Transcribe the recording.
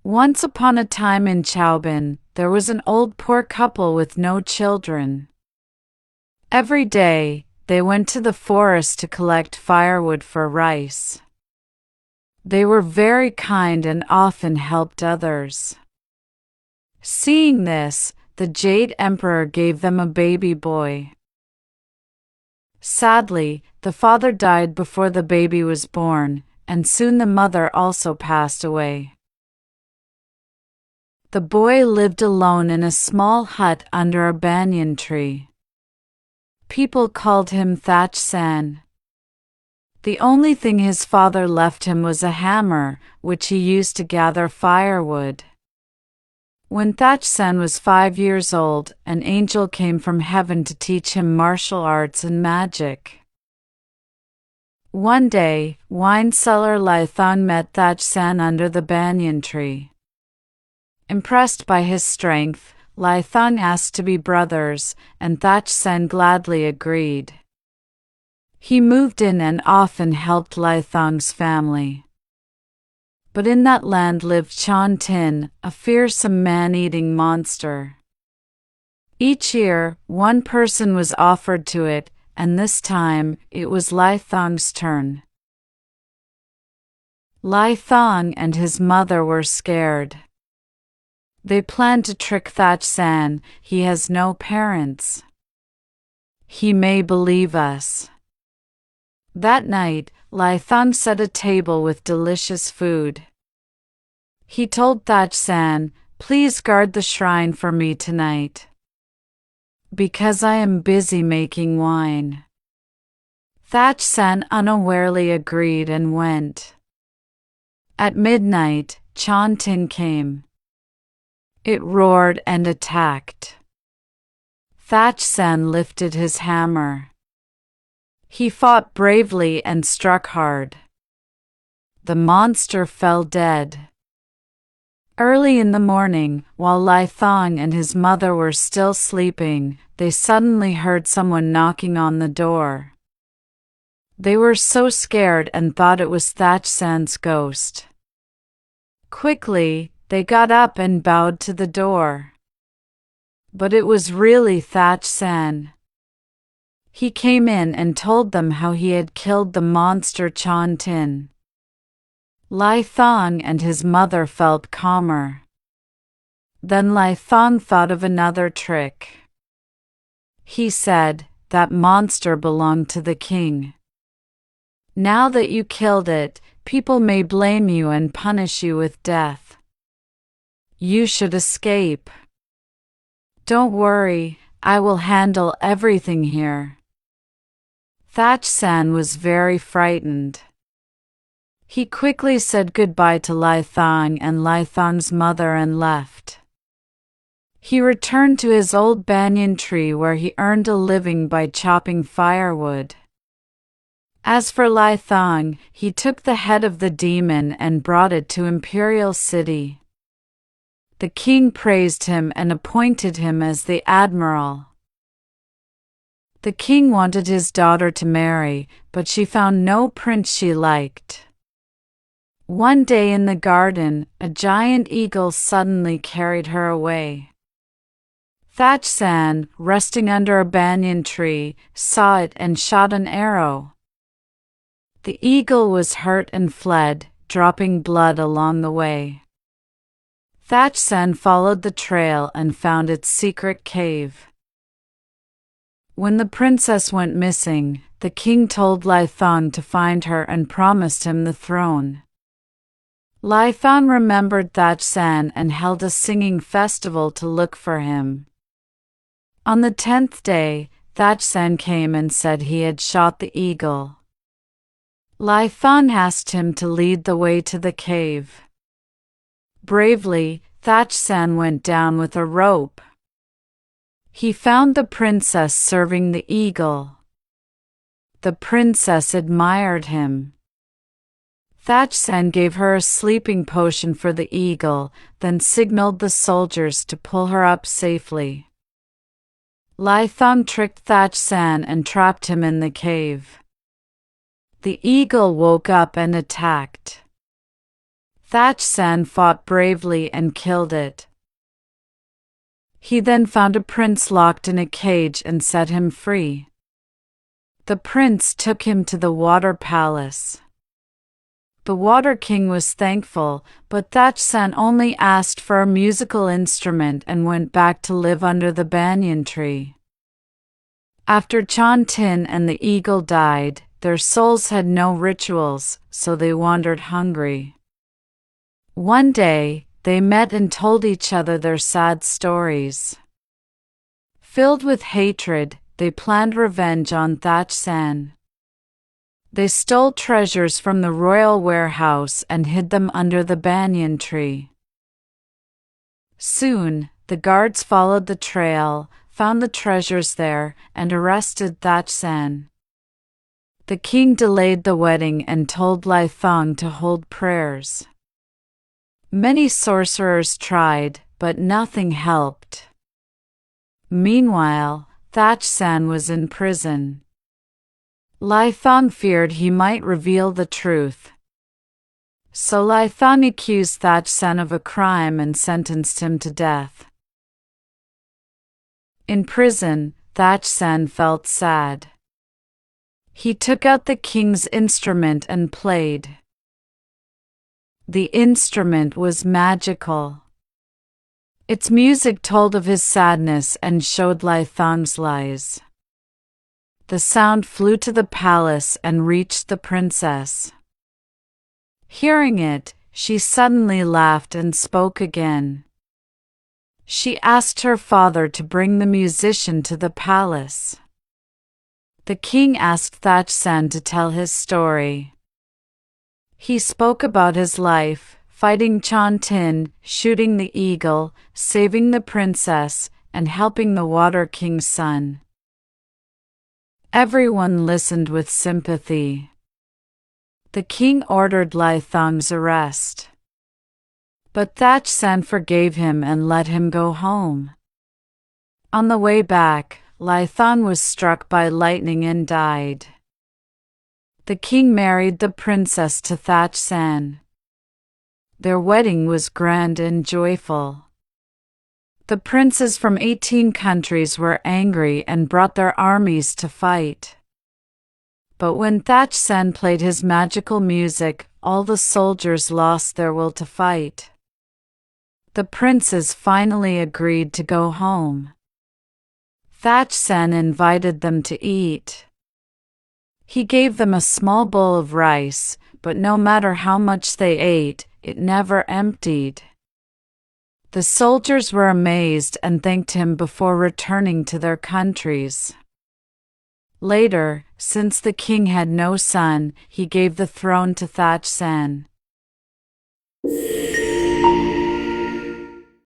Once upon a time in Chaobin, there was an old poor couple with no children. Every day, they went to the forest to collect firewood for rice. They were very kind and often helped others. Seeing this, the Jade Emperor gave them a baby boy. Sadly, the father died before the baby was born, and soon the mother also passed away. The boy lived alone in a small hut under a banyan tree. People called him Thach. The only thing his father left him was a hammer, which he used to gather firewood. When Thach was 5 years old, an angel came from heaven to teach him martial arts and magic. One day, wine seller Laithong met Thach under the banyan tree. Impressed by his strength, Laithong asked to be brothers, and Thach gladly agreed. He moved in and often helped Laithong's family. But in that land lived Chon Tin, a fearsome man-eating monster. Each year, one person was offered to it, and this time, it was Laithong's turn. Laithong and his mother were scared. They planned to trick Thach. He has no parents. He may believe us. That night, Laithong set a table with delicious food. He told Thach, "Please guard the shrine for me tonight, because I am busy making wine." Thach unawarely agreed and went. At midnight, Chon Tin came. It roared and attacked. Thach lifted his hammer. He fought bravely and struck hard. The monster fell dead. Early in the morning, while Laithong and his mother were still sleeping, they suddenly heard someone knocking on the door. They were so scared and thought it was Thach's ghost. Quickly, they got up and bowed to the door. But it was really Thach. He came in and told them how he had killed the monster Chon Tin. Laithong and his mother felt calmer. Then Laithong thought of another trick. He said, "That monster belonged to the king. Now that you killed it, people may blame you and punish you with death. You should escape. Don't worry, I will handle everything here." Thach was very frightened. He quickly said goodbye to Laithong and Laithong's mother and left. He returned to his old banyan tree where he earned a living by chopping firewood. As for Laithong, he took the head of the demon and brought it to Imperial City. The king praised him and appointed him as the admiral. The king wanted his daughter to marry, but she found no prince she liked. One day in the garden, a giant eagle suddenly carried her away. Thach, resting under a banyan tree, saw it and shot an arrow. The eagle was hurt and fled, dropping blood along the way. Thach followed the trail and found its secret cave. When the princess went missing, the king told Laithong to find her and promised him the throne. Laithong remembered Thach and held a singing festival to look for him. On the 10th day, Thach came and said he had shot the eagle. Laithong asked him to lead the way to the cave. Bravely, Thach went down with a rope. He found the princess serving the eagle. The princess admired him. Thach gave her a sleeping potion for the eagle, then signaled the soldiers to pull her up safely. Laithong tricked Thach and trapped him in the cave. The eagle woke up and attacked. Thach San fought bravely and killed it. He then found a prince locked in a cage and set him free. The prince took him to the water palace. The Water King was thankful, but Thach San only asked for a musical instrument and went back to live under the banyan tree. After Chan Tin and the eagle died, their souls had no rituals, so they wandered hungry. One day, they met and told each other their sad stories. Filled with hatred, they planned revenge on Thach San. They stole treasures from the royal warehouse and hid them under the banyan tree. Soon, the guards followed the trail, found the treasures there, and arrested Thach San. The king delayed the wedding and told Lai Thong to hold prayers. Many sorcerers tried, but nothing helped. Meanwhile, Thach San was in prison. Lai Thong feared he might reveal the truth. So Lai Thong accused Thach San of a crime and sentenced him to death. In prison, Thach San felt sad. He took out the king's instrument and played. The instrument was magical. Its music told of his sadness and showed Lai Thong's lies. The sound flew to the palace and reached the princess. Hearing it, she suddenly laughed and spoke again. She asked her father to bring the musician to the palace. The king asked Thach San to tell his story. He spoke about his life, fighting Chan Tin, shooting the eagle, saving the princess, and helping the Water King's son. Everyone listened with sympathy. The king ordered Lai Thong's arrest. But Thach San forgave him and let him go home. On the way back, Lai Thong was struck by lightning and died. The king married the princess to Thach San. Their wedding was grand and joyful. The princes from 18 countries were angry and brought their armies to fight. But when Thach San played his magical music, all the soldiers lost their will to fight. The princes finally agreed to go home. Thach San invited them to eat. He gave them a small bowl of rice, but no matter how much they ate, it never emptied. The soldiers were amazed and thanked him before returning to their countries. Later, since the king had no son, he gave the throne to Thach San.